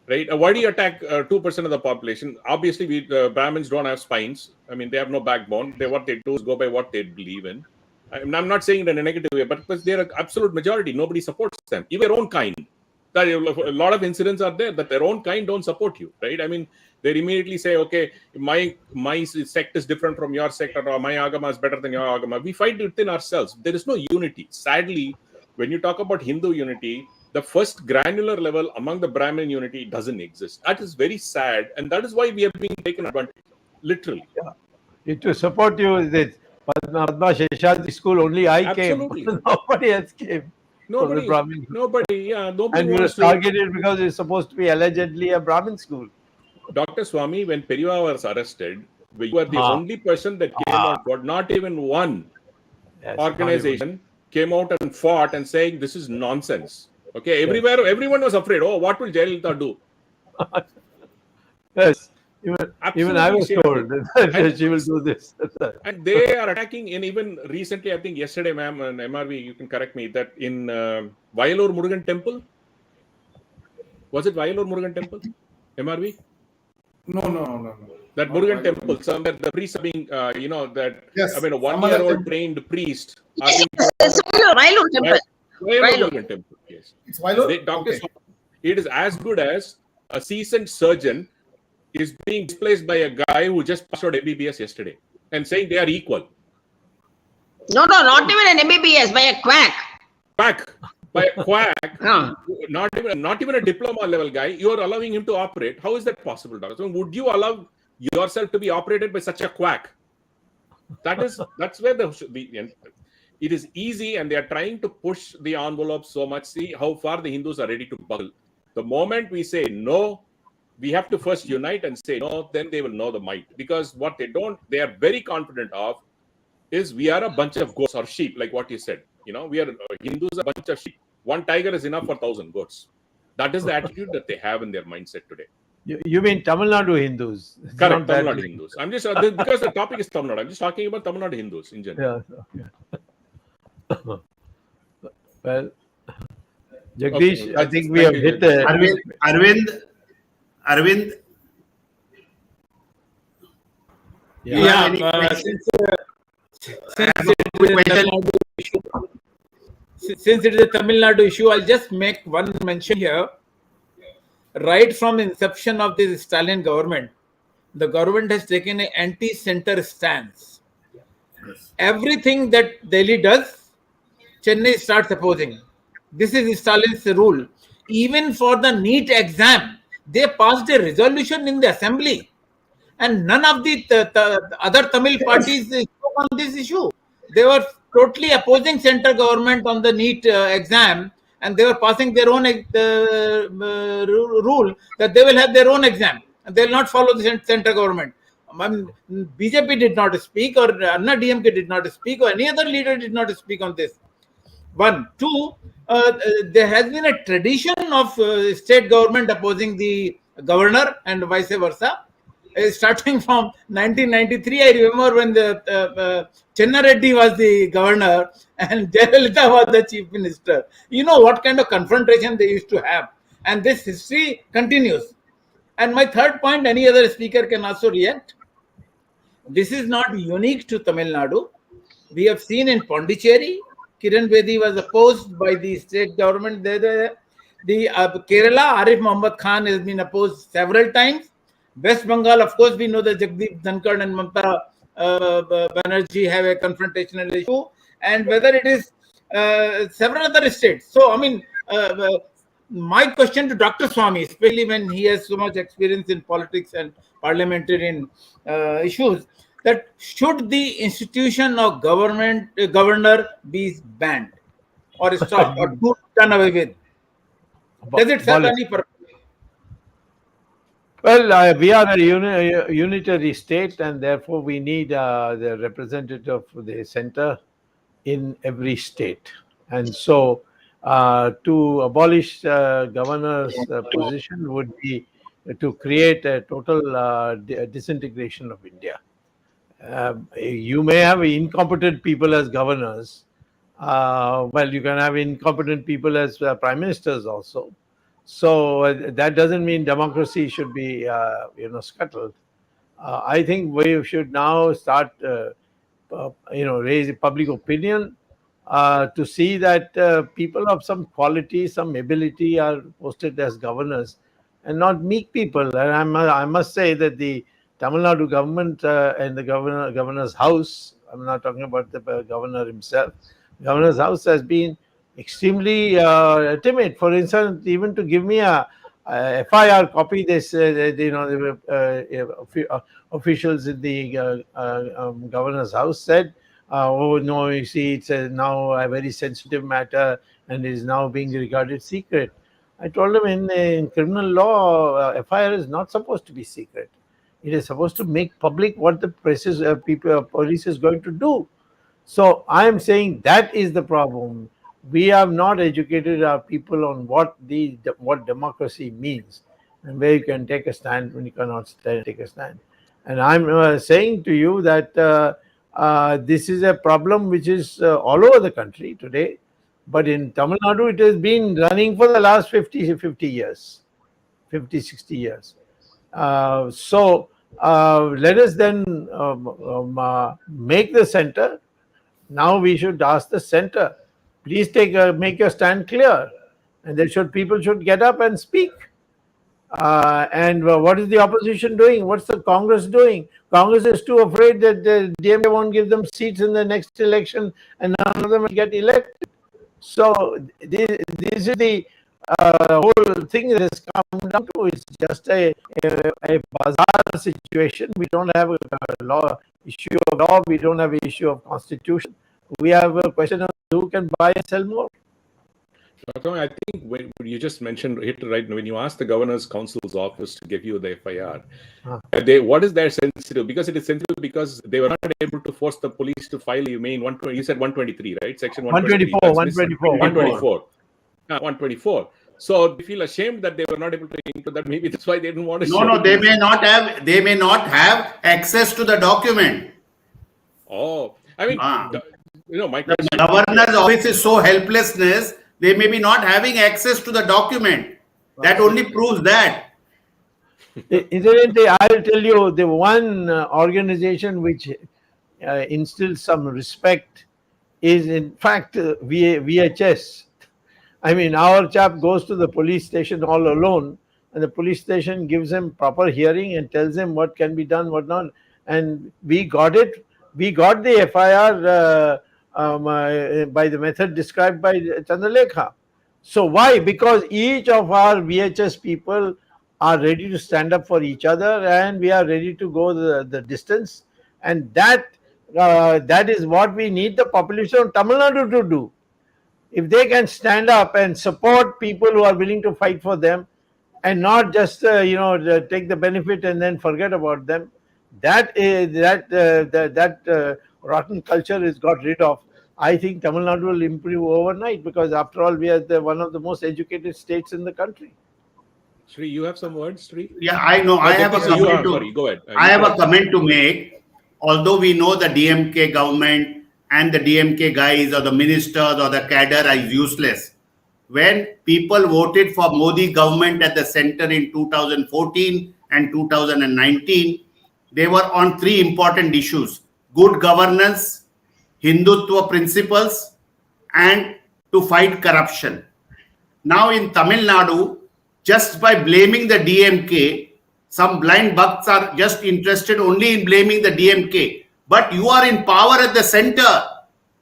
Right? Why do you attack 2% of the population? Obviously, Brahmins don't have spines. They have no backbone. What they do is go by what they believe in. I'm not saying it in a negative way, but because they're an absolute majority, nobody supports them. Even their own kind. A lot of incidents are there that their own kind don't support you, right? They immediately say, okay, my sect is different from your sect, or my agama is better than your agama. We fight within ourselves. There is no unity. Sadly, when you talk about Hindu unity, the first granular level among the Brahmin unity doesn't exist. That is very sad, and that is why we have been taken advantage of, literally. Yeah. To support you is this. Padma Sheshatri school, only I came. Nobody else came. Nobody. And you were targeted because it's supposed to be allegedly a Brahmin school. Dr. Swamy, when Periva was arrested, you were the only person that came out. But not even one organization came out and fought and saying this is nonsense. Okay, everywhere, everyone was afraid. Oh, what will Jayalalitha do? Yes. Even I was told that she will do this. And they are attacking, and even recently, I think yesterday, ma'am, and MRV, you can correct me, that in Vayalur Murugan Temple, was it Vayalur Murugan Temple? MRV? No. That Murugan Temple, somewhere the priests are being, a 1-year-old trained priest. It's Vayalur Temple. Vayalur Murugan Temple, yes. It's Vayalur? It is as good as a seasoned surgeon is being displaced by a guy who just passed out MBBS yesterday and saying they are equal. No, not even an MBBS, by a quack. By a quack. Not even a diploma level guy. You are allowing him to operate. How is that possible, Doctor? So would you allow yourself to be operated by such a quack? That's where it is easy, and they are trying to push the envelope so much. See how far the Hindus are ready to buckle. The moment we say no, we have to first unite and say no, then they will know the might. Because what they are very confident of is we are a bunch of goats or sheep, like what you said. We are Hindus, a bunch of sheep. One tiger is enough for 1,000 goats. That is the attitude that they have in their mindset today. You mean Tamilnadu Hindus? Correct, Tamilnadu Hindus. I'm just because the topic is Tamil Nadu. I'm just talking about Tamilnadu Hindus in general. Yeah. Well, Jagdish, Okay, I think we have hit the Arvind. Since it is a Tamil Nadu issue, I'll just make one mention here. Right from the inception of this Stalin government, the government has taken an anti-center stance. Yes. Everything that Delhi does, Chennai starts opposing. This is Stalin's rule. Even for the NEET exam, they passed a resolution in the assembly, and none of the other Tamil parties spoke on this issue. They were totally opposing center government on the NEET exam, and they were passing their own rule that they will have their own exam and they will not follow the center government. BJP did not speak, or Anna DMK did not speak, or any other leader did not speak on this. One. Two, there has been a tradition of state government opposing the governor and vice versa. Starting from 1993, I remember when the Chenna Reddy was the governor and Jayalalitha was the chief minister. You know what kind of confrontation they used to have. And this history continues. And my third point, any other speaker can also react. This is not unique to Tamil Nadu. We have seen in Pondicherry, Kiran Bedi was opposed by the state government. The Kerala, Arif Muhammad Khan has been opposed several times. West Bengal, of course, we know that Jagdeep Dhankar and Mamata Banerjee have a confrontational issue, and whether it is several other states. So, I mean, my question to Dr. Swamy, especially when he has so much experience in politics and parliamentarian issues, that should the institution of governor be banned or stopped or done away with? Does it serve any purpose? Well, we are a unitary state, and therefore we need the representative of the center in every state. And so to abolish governor's position would be to create a total disintegration of India. You may have incompetent people as governors. Well, you can have incompetent people as prime ministers also. So that doesn't mean democracy should be, scuttled. I think we should now start, raise public opinion to see that people of some quality, some ability are posted as governors, and not meek people. And I must say that the Tamil Nadu government and the governor's house, I'm not talking about the governor himself, governor's house has been extremely timid. For instance, even to give me a FIR copy, they said, officials in the governor's house said, oh no, you see, it's now a very sensitive matter and is now being regarded secret. I told them in criminal law, FIR is not supposed to be secret. It is supposed to make public what the police is going to do. So I am saying that is the problem. We have not educated our people on what democracy means and where you can take a stand when you cannot take a stand. And I'm saying to you that this is a problem which is all over the country today. But in Tamil Nadu, it has been running for the last 50 years, 50, 60 years. So let us then make the center. Now we should ask the center, please make your stand clear. And people should get up and speak. And what is the opposition doing? What's the Congress doing? Congress is too afraid that the DMK won't give them seats in the next election and none of them will get elected. So this is the whole thing that has come down to. It's just a bazaar situation. We don't have a issue of law. We don't have an issue of constitution. We have a question of who can buy and sell more. I think when you just mentioned it right when you asked the governor's council's office to give you the FIR, what is their sensitive? Because it is sensitive because they were not able to force the police to file. You mean 120? You said 123, right? Section 123. 124. 124. So they feel ashamed that they were not able to include that. Maybe that's why they didn't want to. No, they may not have. They may not have access to the document. Oh, I mean, my the governor's office is so helplessness. They may be not having access to the document. That only proves that. Incidentally, I'll tell you the one organization which instills some respect is in fact VHS. I mean, our chap goes to the police station all alone, and the police station gives him proper hearing and tells him what can be done, what not. And we got it. We got the FIR by the method described by Chandralekha. So why? Because each of our VHS people are ready to stand up for each other, and we are ready to go the distance. And that is what we need the population of Tamilnadu to do. If they can stand up and support people who are willing to fight for them, and not just take the benefit and then forget about them, that rotten culture is got rid of. I think Tamil Nadu will improve overnight because, after all, we are one of the most educated states in the country. Sree, you have some words, Sree? Yeah, I know. I have a comment to. Go ahead. I have a comment to make. Although we know the DMK government and the DMK guys or the ministers or the cadre are useless, when people voted for Modi government at the center in 2014 and 2019, they were on three important issues: good governance, Hindutva principles, and to fight corruption. Now in Tamil Nadu, just by blaming the DMK, some blind bucks are just interested only in blaming the DMK. But you are in power at the center.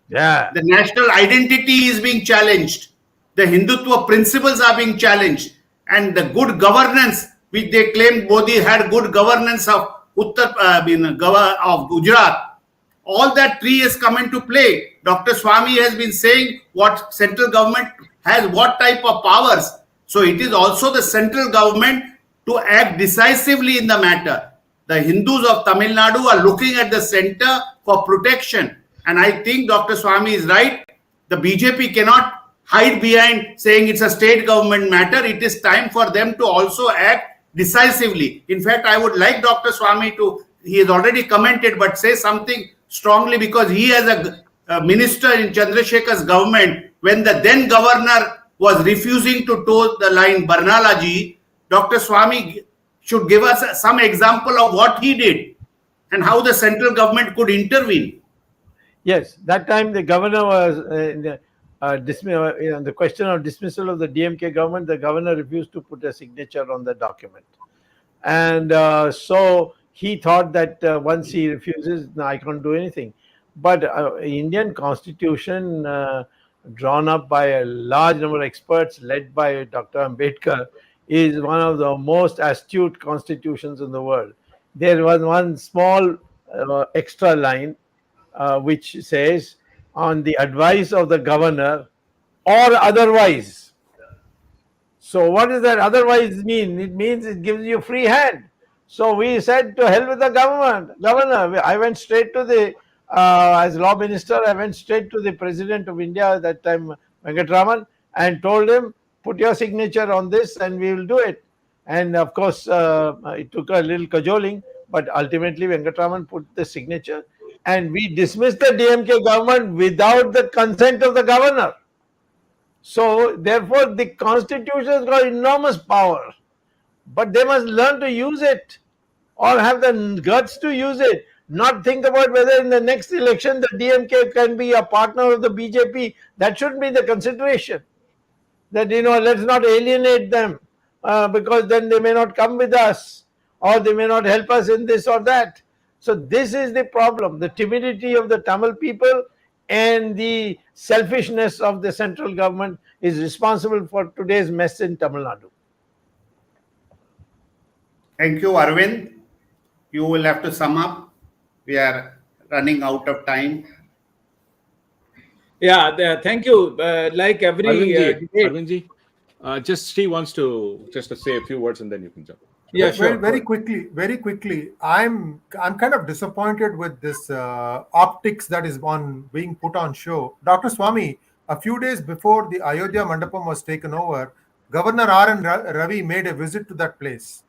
Yeah. The national identity is being challenged. The Hindutva principles are being challenged. And the good governance, which they claim Modi had good governance of Gujarat, all that three has come into play. Dr. Swamy has been saying what central government has, what type of powers. So it is also the central government to act decisively in the matter. The Hindus of Tamil Nadu are looking at the center for protection. And I think Dr. Swamy is right. The BJP cannot hide behind saying it's a state government matter. It is time for them to also act decisively. In fact, I would like Dr. Swamy to, he has already commented, but say something strongly, because he has a minister in Chandralekha's government. When the then governor was refusing to toe the line, Barnalaji, Dr. Swamy should give us some example of what he did and how the central government could intervene. Yes, that time the governor was the question of dismissal of the DMK government. The governor refused to put a signature on the document, and so he thought that once he refuses, no, I can't do anything. But Indian Constitution, drawn up by a large number of experts, led by Dr. Ambedkar, is one of the most astute constitutions in the world. There was one small extra line which says, on the advice of the governor or otherwise. So what does that otherwise mean? It means it gives you free hand. So we said, to hell with the governor. I went straight to the, as law minister, I went straight to the president of India at that time, Venkatesh, and told him, put your signature on this and we will do it. And of course, it took a little cajoling, but ultimately Venkatesh put the signature, and we dismissed the DMK government without the consent of the governor. So therefore, the constitution has got enormous power, but they must learn to use it, or have the guts to use it. Not think about whether in the next election the DMK can be a partner of the BJP. That should be the consideration. That, let's not alienate them because then they may not come with us, or they may not help us in this or that. So this is the problem. The timidity of the Tamil people and the selfishness of the central government is responsible for today's mess in Tamil Nadu. Thank you, Arvind. You will have to sum up. We are running out of time. Yeah, thank you. Like every debate. Arvindji, just Sree wants to say a few words and then you can jump. Yeah, Very, sure. very quickly. I'm kind of disappointed with this optics that is on being put on show. Dr. Swamy, a few days before the Ayodhya Mandapam was taken over, Governor R.N. Ravi made a visit to that place.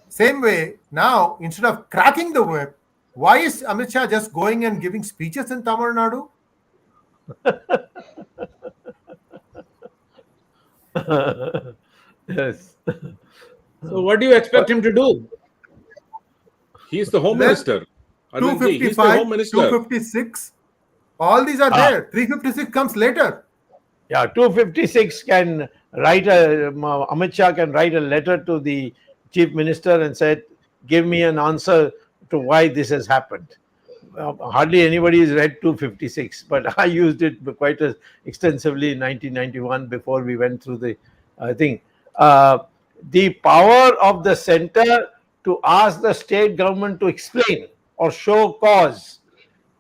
Same way, now instead of cracking the whip, why is Amit Shah just going and giving speeches in Tamil Nadu? Yes. So what do you expect him to do? He's the Home Minister. 255, he's the Home Minister. 256, all these are there. 356 comes later. Yeah, 256 can write Amit Shah can write a letter to the Chief Minister and said, give me an answer to why this has happened. Hardly anybody has read 256, but I used it quite extensively in 1991 before we went through the thing. The power of the center to ask the state government to explain or show cause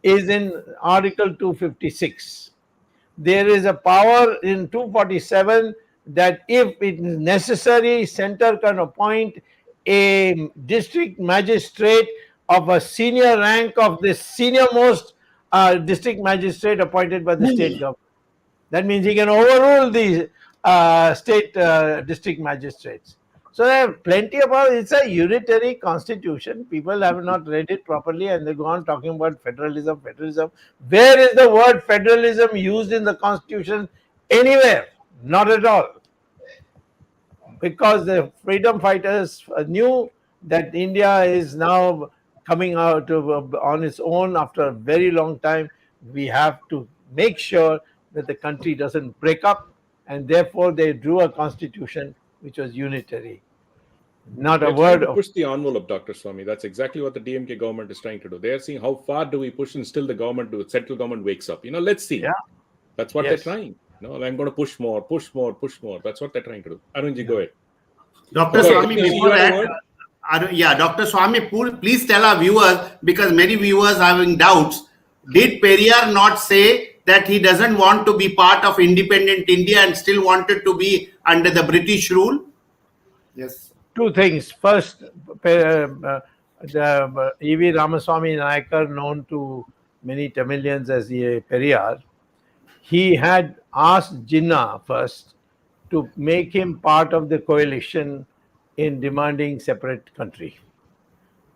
is in Article 256. There is a power in 247 that if it is necessary, center can appoint a district magistrate of a senior rank of the senior most district magistrate appointed by the state government. That means he can overrule the state district magistrates. So there are plenty of power. It's a unitary constitution. People have not read it properly and they go on talking about federalism. Where is the word federalism used in the constitution? Anywhere. Not at all. Because the freedom fighters knew that India is now coming out on its own after a very long time. We have to make sure that the country doesn't break up, and therefore they drew a constitution which was unitary. Not a word of push the envelope, Dr. Swamy. That's exactly what the DMK government is trying to do. They are seeing how far do we push and still the central government wakes up. Let's see. Yeah. That's what they're trying. I'm going to push more. That's what they're trying to do. Arvindji, go ahead. Dr. Swamy, before that, Dr. Swamy, please tell our viewers, because many viewers are having doubts. Did Periyar not say that he doesn't want to be part of independent India and still wanted to be under the British rule? Yes. Two things. First, the E.V. Ramaswamy Nayakar, known to many Tamilians as the Periyar, he had asked Jinnah first to make him part of the coalition in demanding separate country.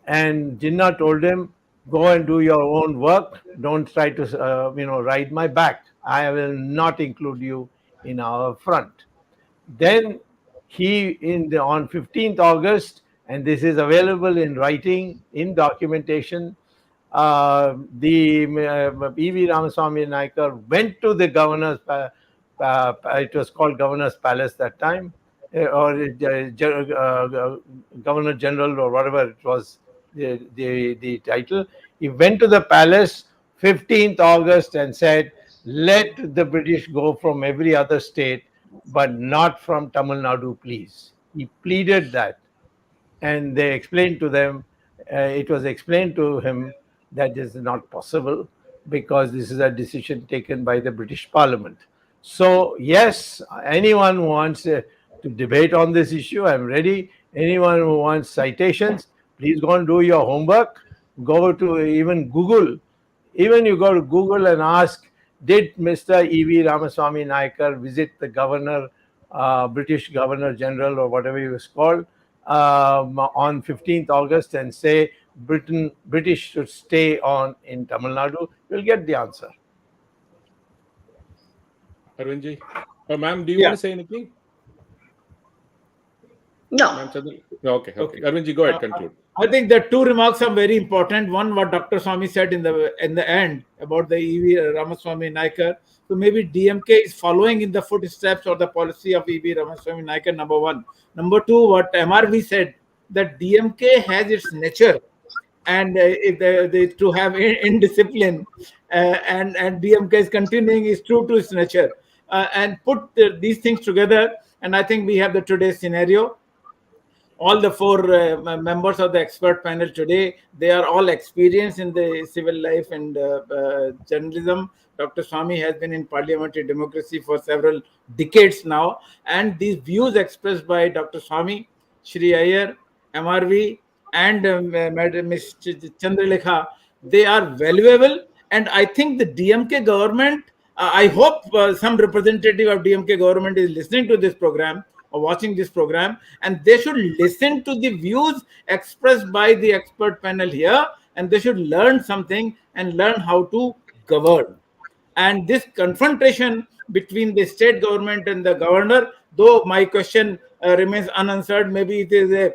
And Jinnah told him, go and do your own work. Don't try to, ride my back. I will not include you in our front. Then he, on 15th August, and this is available in writing, in documentation, the E.V. Ramaswamy Nayakar went to the governor's, it was called Governor's Palace that time, or Governor General or whatever it was, the title. He went to the palace 15th August and said, let the British go from every other state, but not from Tamil Nadu, please. He pleaded that. And they explained to them, it was explained to him that this is not possible because this is a decision taken by the British Parliament. So, yes, anyone who wants to debate on this issue, I'm ready. Anyone who wants citations, please go and do your homework. Go to even Google. Even you go to Google and ask, did Mr. E.V. Ramaswamy Nayakar visit the governor, British Governor General or whatever he was called, on 15th August and say British should stay on in Tamil Nadu? You'll get the answer. Arvindji. Ma'am, do you want to say anything? No. Okay. Arvindji, go ahead, conclude. I think the two remarks are very important. One, what Dr. Swamy said in the end about the E.V. Ramaswamy Nayakar. So maybe DMK is following in the footsteps or the policy of E.V. Ramaswamy Nayakar, number one. Number two, what MRV said, that DMK has its nature, and to have indiscipline, and DMK is continuing is true to its nature, and put these things together, and I think we have the today's scenario. All the four members of the expert panel today, they are all experienced in the civil life and journalism. Dr. Swamy has been in parliamentary democracy for several decades now, and these views expressed by Dr. Swamy, Sree Iyer, MRV, and Madam Ms. Chandralekha, they are valuable. And I think the DMK government, I hope some representative of DMK government is listening to this program or watching this program, and they should listen to the views expressed by the expert panel here, and they should learn something and learn how to govern. And this confrontation between the state government and the governor, though my question remains unanswered, maybe it is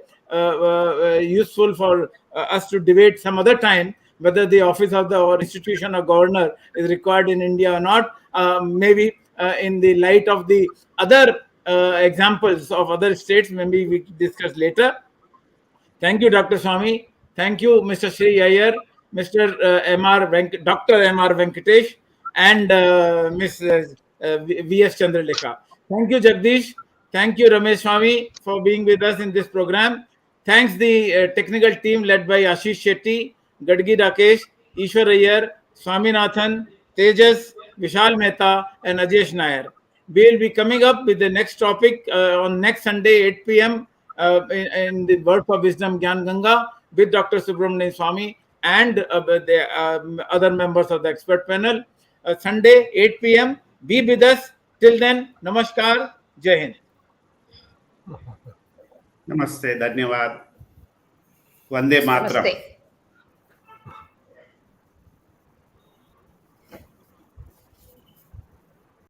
useful for us to debate some other time whether the office of the or institution of governor is required in India or not. Maybe in the light of the other examples of other states, maybe we discuss later. Thank you, Dr. Swamy. Thank you, Mr. Sree Iyer, Mr. Dr. M.R. Venkatesh, and Ms. V.S. Chandralekha. Thank you, Jagdish. Thank you, Ramesh Swamy, for being with us in this program. Thanks the technical team led by Ashish Shetty, Gadgi Rakesh, Ishwar Iyer, Swaminathan, Tejas, Vishal Mehta, and Ajesh Nair. We will be coming up with the next topic on next Sunday, 8 p.m. In the Words of Wisdom Gyan Ganga with Dr. Subramanian Swamy and the other members of the expert panel. Sunday, 8 p.m. Be with us. Till then, Namaskar, Jai Hind. Namaste, Dhanyavad. Vande Mataram. Namaste.